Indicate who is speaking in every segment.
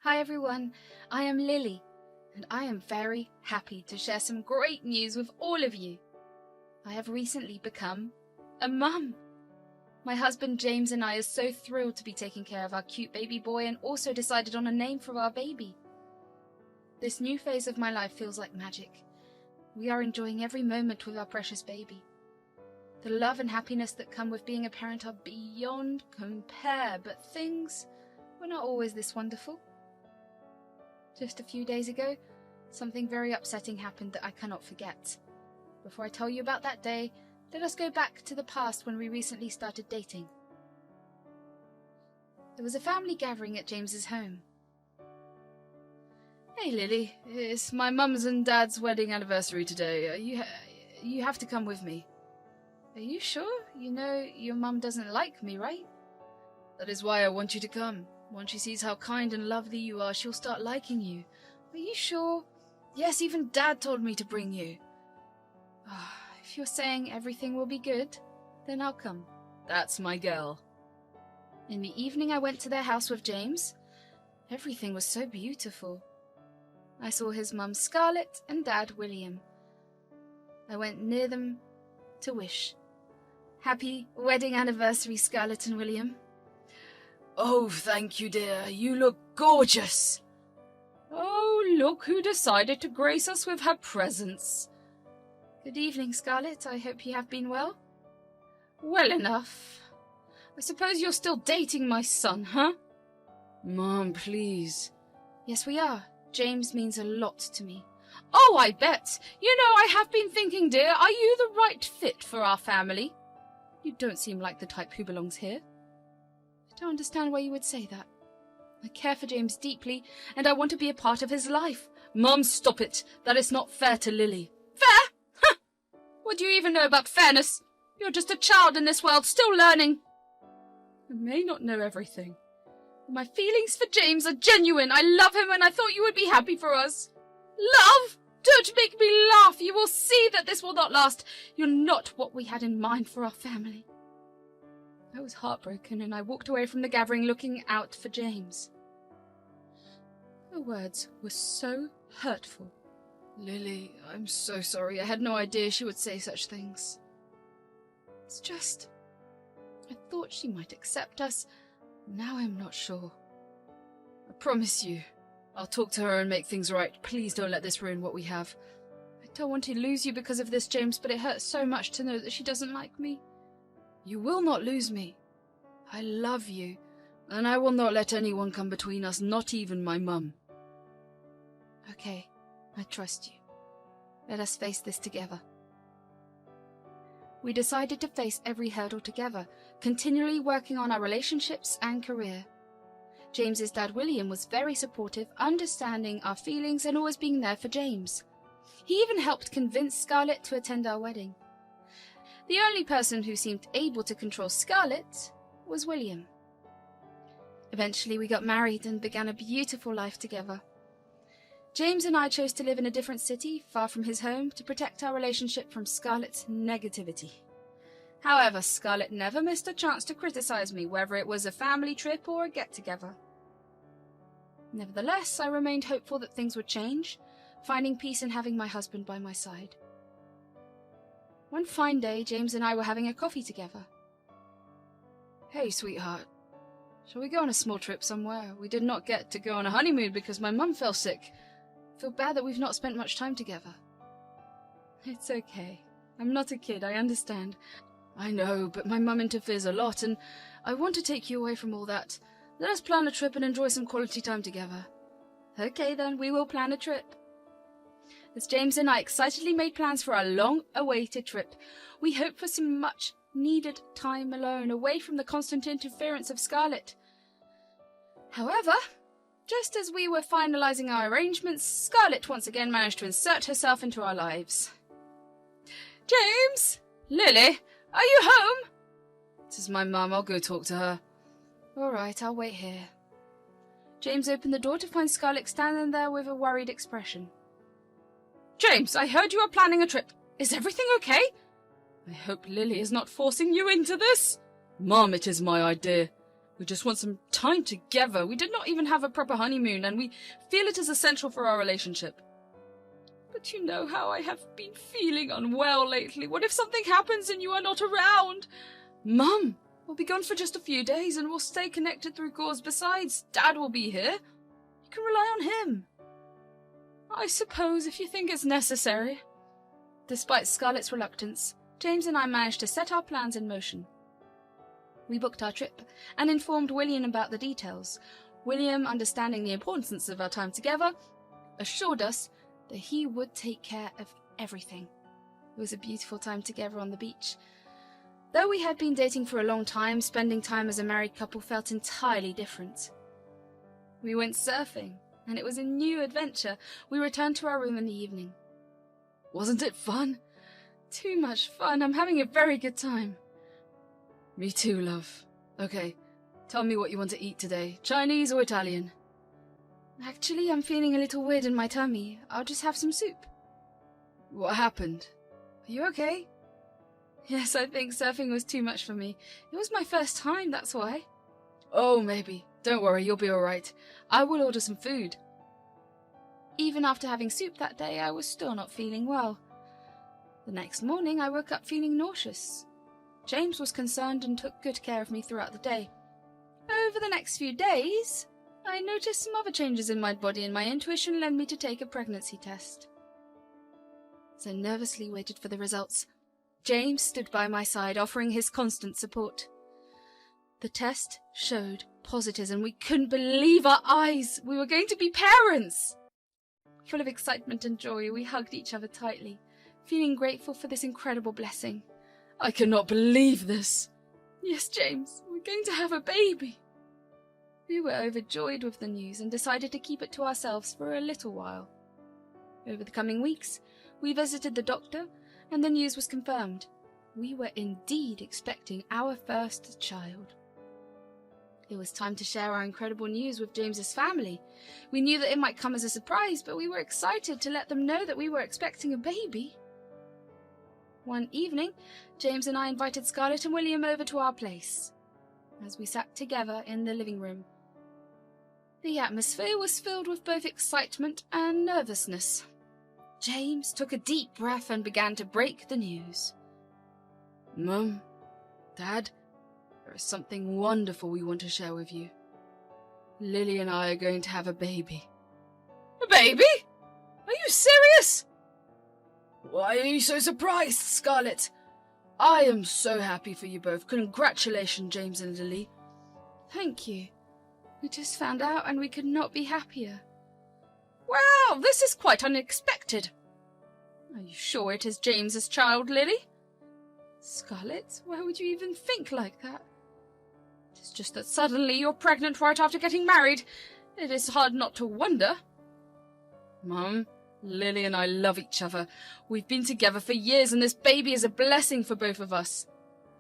Speaker 1: Hi everyone, I am Lily, and I am very happy to share some great news with all of you. I have recently become a mum. My husband James and I are so thrilled to be taking care of our cute baby boy and also decided on a name for our baby. This new phase of my life feels like magic. We are enjoying every moment with our precious baby. The love and happiness that come with being a parent are beyond compare, but things were not always this wonderful. Just a few days ago, something very upsetting happened that I cannot forget. Before I tell you about that day, let us go back to the past when we recently started dating. There was a family gathering at James's home. Hey Lily, it's my mum's and dad's wedding anniversary today. You have to come with me. Are you sure? You know your mum doesn't like me, right? That is why I want you to come. Once she sees how kind and lovely you are, she'll start liking you. Are you sure? Yes, even Dad told me to bring you. If you're saying everything will be good, then I'll come. That's my girl. In the evening I went to their house with James. Everything was so beautiful. I saw his mum Scarlett and Dad William. I went near them to wish. Happy wedding anniversary, Scarlett and William. Oh, thank you, dear. You look gorgeous. Oh, look who decided to grace us with her presence. Good evening, Scarlett. I hope you have been well. Well enough. I suppose you're still dating my son, huh? Mom, please. Yes, we are. James means a lot to me. Oh, I bet. You know, I have been thinking, dear, are you the right fit for our family? You don't seem like the type who belongs here. I don't understand why you would say that. I care for James deeply, and I want to be a part of his life. Mum, stop it. That is not fair to Lily. Fair? Huh! What do you even know about fairness? You're just a child in this world, still learning. I may not know everything. But my feelings for James are genuine. I love him, and I thought you would be happy for us. Love? Don't make me laugh. You will see that this will not last. You're not what we had in mind for our family. I was heartbroken, and I walked away from the gathering looking out for James. Her words were so hurtful. Lily, I'm so sorry. I had no idea she would say such things. It's just, I thought she might accept us. Now I'm not sure. I promise you, I'll talk to her and make things right. Please don't let this ruin what we have. I don't want to lose you because of this, James, but it hurts so much to know that she doesn't like me. You will not lose me. I love you, and I will not let anyone come between us, not even my mum. Okay, I trust you. Let us face this together. We decided to face every hurdle together, continually working on our relationships and career. James's dad William was very supportive, understanding our feelings and always being there for James. He even helped convince Scarlett to attend our wedding. The only person who seemed able to control Scarlett was William. Eventually we got married and began a beautiful life together. James and I chose to live in a different city, far from his home, to protect our relationship from Scarlett's negativity. However, Scarlett never missed a chance to criticize me, whether it was a family trip or a get-together. Nevertheless, I remained hopeful that things would change, finding peace in having my husband by my side. One fine day, James and I were having a coffee together. Hey, sweetheart. Shall we go on a small trip somewhere? We did not get to go on a honeymoon because my mum fell sick. I feel bad that we've not spent much time together. It's okay. I'm not a kid, I understand. I know, but my mum interferes a lot, and I want to take you away from all that. Let us plan a trip and enjoy some quality time together. Okay then, we will plan a trip. As James and I excitedly made plans for our long-awaited trip, we hoped for some much-needed time alone, away from the constant interference of Scarlett. However, just as we were finalizing our arrangements, Scarlett once again managed to insert herself into our lives. James! Lily, are you home? This is my mum. I'll go talk to her. All right, I'll wait here. James opened the door to find Scarlett standing there with a worried expression. James, I heard you are planning a trip. Is everything okay? I hope Lily is not forcing you into this. Mum, it is my idea. We just want some time together. We did not even have a proper honeymoon, and we feel it is essential for our relationship. But you know how I have been feeling unwell lately. What if something happens and you are not around? Mum will be gone for just a few days and we'll stay connected through calls. Besides, Dad will be here. You can rely on him. I suppose if you think it's necessary. Despite Scarlett's reluctance, James and I managed to set our plans in motion. We booked our trip and informed William about the details. William, understanding the importance of our time together, assured us that he would take care of everything. It was a beautiful time together on the beach. Though we had been dating for a long time, spending time as a married couple felt entirely different. We went surfing, and it was a new adventure. We returned to our room in the evening. Wasn't it fun? Too much fun. I'm having a very good time. Me too, love. Okay, tell me what you want to eat today. Chinese or Italian? Actually, I'm feeling a little weird in my tummy. I'll just have some soup. What happened? Are you okay? Yes, I think surfing was too much for me. It was my first time, that's why. Oh, maybe. Don't worry, you'll be alright. I will order some food. Even after having soup that day, I was still not feeling well. The next morning, I woke up feeling nauseous. James was concerned and took good care of me throughout the day. Over the next few days, I noticed some other changes in my body, and my intuition led me to take a pregnancy test. As I nervously waited for the results, James stood by my side, offering his constant support. The test showed positive, and we couldn't believe our eyes. We were going to be parents! Full of excitement and joy, we hugged each other tightly, feeling grateful for this incredible blessing. I cannot believe this. Yes, James, we're going to have a baby. We were overjoyed with the news and decided to keep it to ourselves for a little while. Over the coming weeks, we visited the doctor, and the news was confirmed. We were indeed expecting our first child. It was time to share our incredible news with James's family. We knew that it might come as a surprise, but we were excited to let them know that we were expecting a baby. One evening, James and I invited Scarlett and William over to our place. As we sat together in the living room, the atmosphere was filled with both excitement and nervousness. James took a deep breath and began to break the news. Mum, Dad, there is something wonderful we want to share with you. Lily and I are going to have a baby. A baby? Are you serious? Why are you so surprised, Scarlett? I am so happy for you both. Congratulations, James and Lily. Thank you. We just found out and we could not be happier. Wow, this is quite unexpected. Are you sure it is James's child, Lily? Scarlett, why would you even think like that? It is just that suddenly you're pregnant right after getting married. It is hard not to wonder. Mum, Lily and I love each other. We've been together for years and this baby is a blessing for both of us.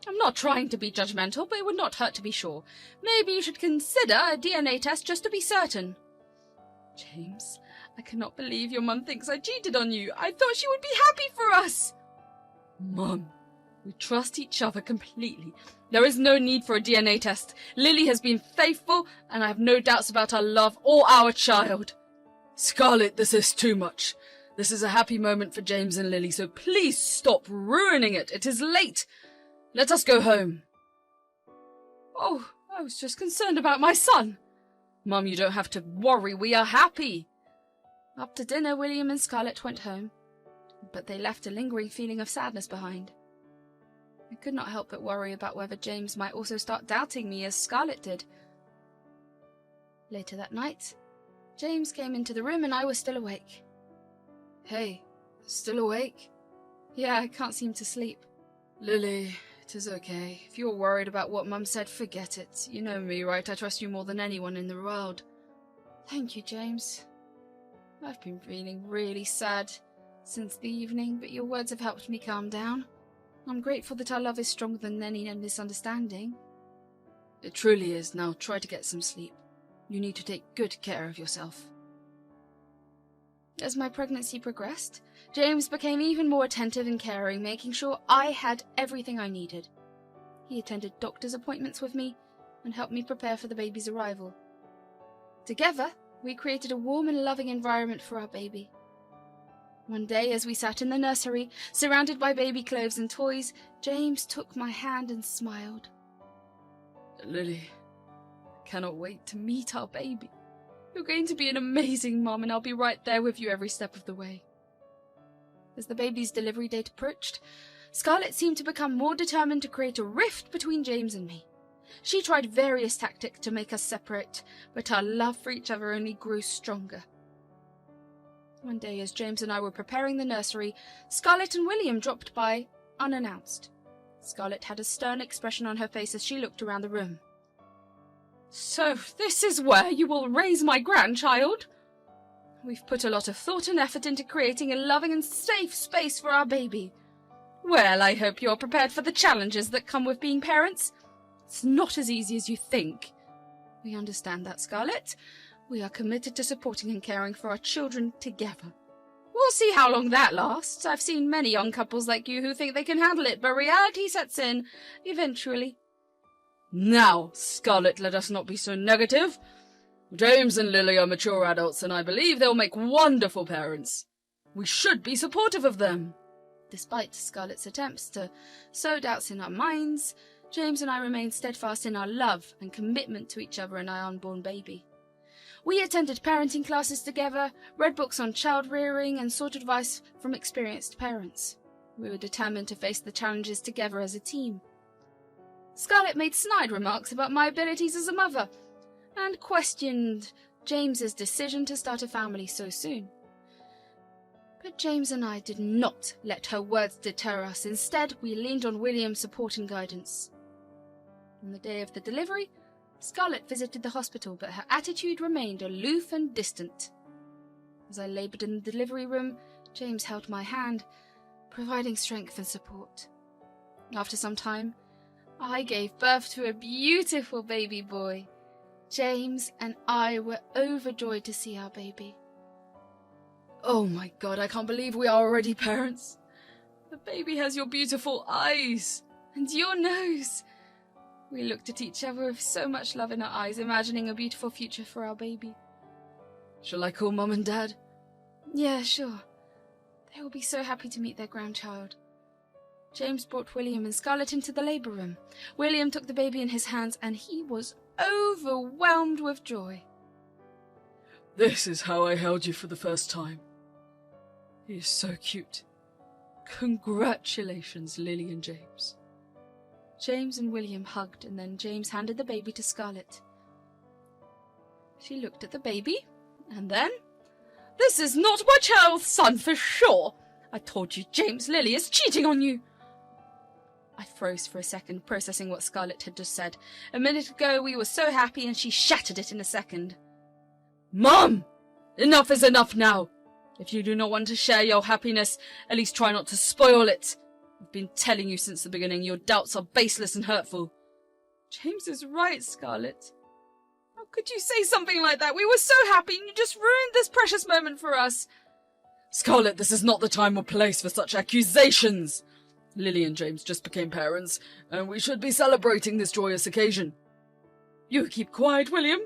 Speaker 1: I'm not trying to be judgmental, but it would not hurt to be sure. Maybe you should consider a DNA test just to be certain. James, I cannot believe your mum thinks I cheated on you. I thought she would be happy for us. Mum, we trust each other completely. There is no need for a DNA test. Lily has been faithful, and I have no doubts about our love or our child. Scarlett, this is too much. This is a happy moment for James and Lily, so please stop ruining it. It is late. Let us go home. Oh, I was just concerned about my son. Mum, you don't have to worry. We are happy. After dinner, William and Scarlett went home, but they left a lingering feeling of sadness behind. I could not help but worry about whether James might also start doubting me as Scarlett did. Later that night, James came into the room and I was still awake. Hey, still awake? Yeah, I can't seem to sleep. Lily, it is okay. If you're worried about what Mum said, forget it. You know me, right? I trust you more than anyone in the world. Thank you, James. I've been feeling really sad since the evening, but your words have helped me calm down. I'm grateful that our love is stronger than any misunderstanding. It truly is. Now try to get some sleep. You need to take good care of yourself. As my pregnancy progressed, James became even more attentive and caring, making sure I had everything I needed. He attended doctor's appointments with me and helped me prepare for the baby's arrival. Together, we created a warm and loving environment for our baby. One day, as we sat in the nursery, surrounded by baby clothes and toys, James took my hand and smiled. "Lily, I cannot wait to meet our baby. You're going to be an amazing mom, and I'll be right there with you every step of the way." As the baby's delivery date approached, Scarlett seemed to become more determined to create a rift between James and me. She tried various tactics to make us separate, but our love for each other only grew stronger. One day, as James and I were preparing the nursery, Scarlett and William dropped by, unannounced. Scarlett had a stern expression on her face as she looked around the room. "So, this is where you will raise my grandchild? We've put a lot of thought and effort into creating a loving and safe space for our baby. Well, I hope you're prepared for the challenges that come with being parents. It's not as easy as you think. We understand that, Scarlett. We are committed to supporting and caring for our children together. We'll see how long that lasts. I've seen many young couples like you who think they can handle it, but reality sets in eventually." "Now, Scarlett, let us not be so negative. James and Lily are mature adults, and I believe they'll make wonderful parents. We should be supportive of them." Despite Scarlett's attempts to sow doubts in our minds, James and I remained steadfast in our love and commitment to each other and our unborn baby. We attended parenting classes together, read books on child rearing, and sought advice from experienced parents. We were determined to face the challenges together as a team. Scarlett made snide remarks about my abilities as a mother, and questioned James's decision to start a family so soon. But James and I did not let her words deter us. Instead, we leaned on William's support and guidance. On the day of the delivery, Scarlett visited the hospital, but her attitude remained aloof and distant. As I laboured in the delivery room, James held my hand, providing strength and support. After some time, I gave birth to a beautiful baby boy. James and I were overjoyed to see our baby. "Oh my God, I can't believe we are already parents. The baby has your beautiful eyes and your nose." We looked at each other with so much love in our eyes, imagining a beautiful future for our baby. "Shall I call Mum and Dad?" "Yeah, sure. They will be so happy to meet their grandchild." James brought William and Scarlett into the labour room. William took the baby in his hands, and he was overwhelmed with joy. "This is how I held you for the first time. He is so cute. Congratulations, Lily and James." James and William hugged, and then James handed the baby to Scarlett. She looked at the baby, and then, "This is not my child's son for sure. I told you James, Lily is cheating on you." I froze for a second, processing what Scarlett had just said. A minute ago we were so happy, and she shattered it in a second. "Mum! Enough is enough now. If you do not want to share your happiness, at least try not to spoil it. I've been telling you since the beginning, your doubts are baseless and hurtful." "James is right, Scarlett. How could you say something like that? We were so happy, and you just ruined this precious moment for us." "Scarlett, this is not the time or place for such accusations. Lily and James just became parents, and we should be celebrating this joyous occasion." "You keep quiet, William.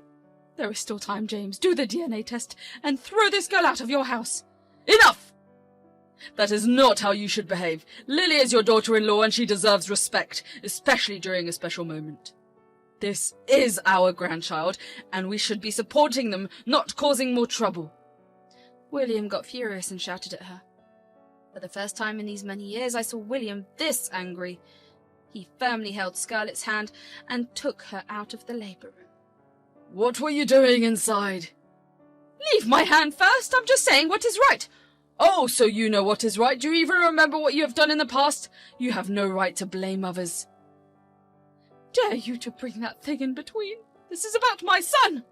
Speaker 1: There is still time, James. Do the DNA test and throw this girl out of your house." "Enough! That is not how you should behave. Lily is your daughter-in-law, and she deserves respect, especially during a special moment. This is our grandchild, and we should be supporting them, not causing more trouble." William got furious and shouted at her. For the first time in these many years, I saw William this angry. He firmly held Scarlett's hand and took her out of the labour room. "What were you doing inside?" "Leave my hand first. I'm just saying what is right." "Oh, so you know what is right. Do you even remember what you have done in the past? You have no right to blame others." "Dare you to bring that thing in between? This is about my son."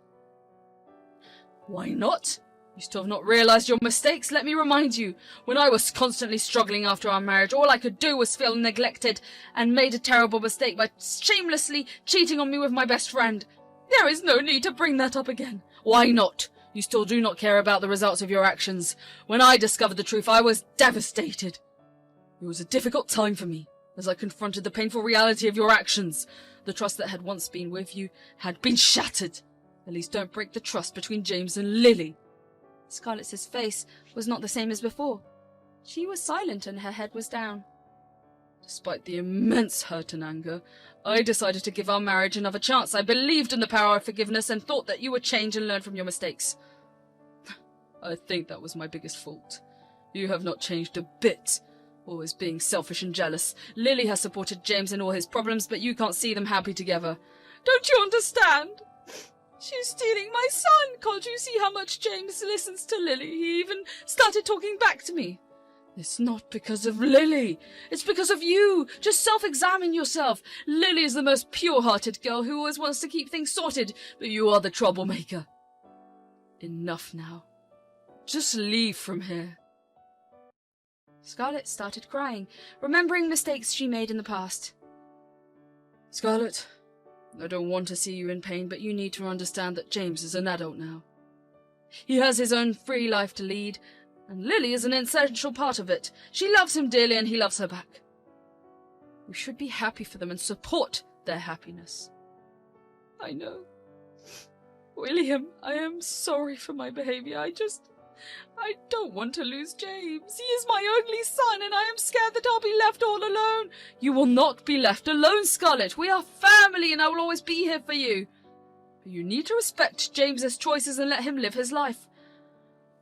Speaker 1: "Why not? You still have not realised your mistakes. Let me remind you, when I was constantly struggling after our marriage, all I could do was feel neglected and made a terrible mistake by shamelessly cheating on me with my best friend. There is no need to bring that up again." "Why not? You still do not care about the results of your actions. When I discovered the truth, I was devastated. It was a difficult time for me, as I confronted the painful reality of your actions.
Speaker 2: The trust that had once been with you had been shattered. At least don't break the trust between James and Lily.
Speaker 1: Scarlett's face was not the same as before. She was silent and her head was down.
Speaker 2: Despite the immense hurt and anger, I decided to give our marriage another chance. I believed in the power of forgiveness and thought that you would change and learn from your mistakes. I think that was my biggest fault. You have not changed a bit, always being selfish and jealous. Lily has supported James in all his problems, but you can't see them happy together. Don't you understand? She's stealing my son. Can't you see how much James listens to Lily? He even started talking back to me. It's not because of Lily. It's because of you. Just self-examine yourself. Lily is the most pure-hearted girl who always wants to keep things sorted, but you are the troublemaker. Enough now. Just leave from here.
Speaker 1: Scarlett started crying, remembering mistakes she made in the past.
Speaker 2: Scarlett, I don't want to see you in pain, but you need to understand that James is an adult now. He has his own free life to lead, and Lily is an essential part of it. She loves him dearly and he loves her back. We should be happy for them and support their happiness. I know. William, I am sorry for my behavior. I don't want to lose James. He is my only son, and I am scared that I'll be left all alone. You will not be left alone, Scarlett. We are family, and I will always be here for you. But you need to respect James's choices and let him live his life.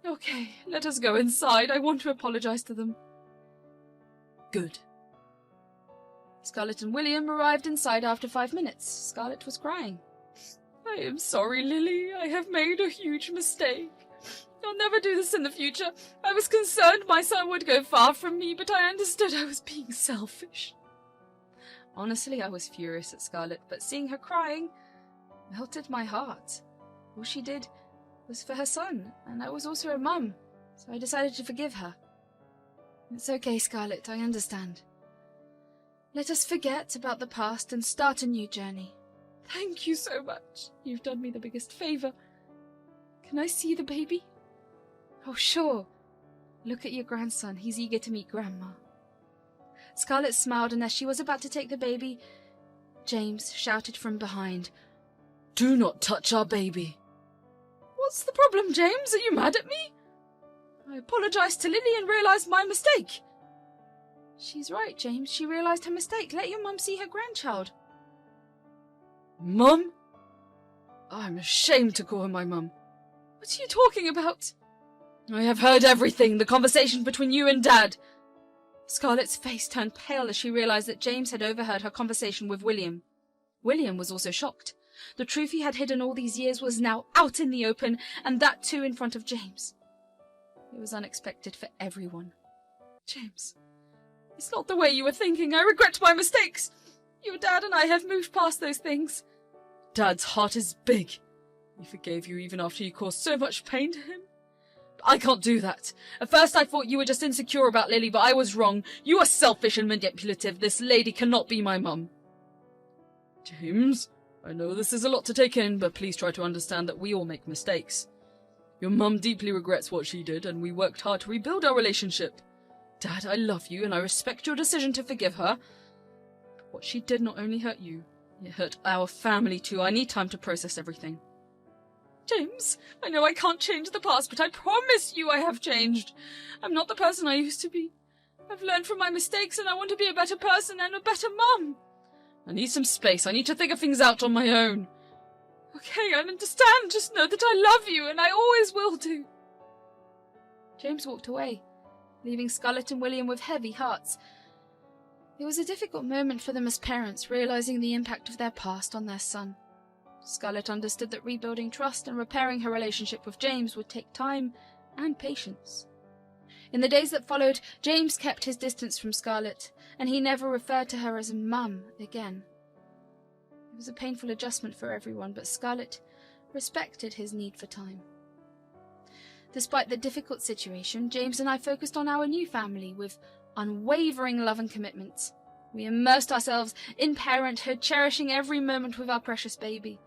Speaker 2: Okay, let us go inside. I want to apologize to them. Good. Scarlett and William arrived inside after 5 minutes. Scarlett was crying. I am sorry, Lily. I have made a huge mistake. I'll never do this in the future. I was concerned my son would go far from me, but I understood I was being selfish. Honestly, I was furious at Scarlett, but seeing her crying melted my heart. All she did was for her son, and I was also her mum, so I decided to forgive her. It's okay, Scarlett, I understand. Let us forget about the past and start a new journey. Thank you so much. You've done me the biggest favour. Can I see the baby? Oh, sure. Look at your grandson. He's eager to meet Grandma. Scarlett smiled, and as she was about to take the baby, James shouted from behind, Do not touch our baby. What's the problem, James? Are you mad at me? I apologized to Lily and realized my mistake. She's right, James. She realized her mistake. Let your mum see her grandchild. Mum? I'm ashamed to call her my mum. What are you talking about? I have heard everything, the conversation between you and Dad. Scarlett's face turned pale as she realized that James had overheard her conversation with William. William was also shocked. The truth he had hidden all these years was now out in the open, and that too in front of James. It was unexpected for everyone. James, it's not the way you were thinking. I regret my mistakes. Your dad and I have moved past those things. Dad's heart is big. He forgave you even after you caused so much pain to him. I can't do that. At first I thought you were just insecure about Lily, but I was wrong. You are selfish and manipulative. This lady cannot be my mum. James, I know this is a lot to take in, but please try to understand that we all make mistakes. Your mum deeply regrets what she did, and we worked hard to rebuild our relationship. Dad, I love you, and I respect your decision to forgive her. But what she did not only hurt you, it hurt our family too. I need time to process everything. James, I know I can't change the past, but I promise you I have changed. I'm not the person I used to be. I've learned from my mistakes, and I want to be a better person and a better mum. I need some space. I need to figure things out on my own. Okay, I understand. Just know that I love you, and I always will do. James walked away, leaving Scarlett and William with heavy hearts. It was a difficult moment for them as parents, realizing the impact of their past on their son. Scarlett understood that rebuilding trust and repairing her relationship with James would take time and patience. In the days that followed, James kept his distance from Scarlett, and he never referred to her as mum again. It was a painful adjustment for everyone, but Scarlett respected his need for time. Despite the difficult situation, James and I focused on our new family with unwavering love and commitment. We immersed ourselves in parenthood, cherishing every moment with our precious baby.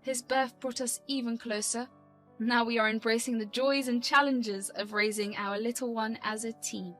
Speaker 2: His birth brought us even closer. Now we are embracing the joys and challenges of raising our little one as a team.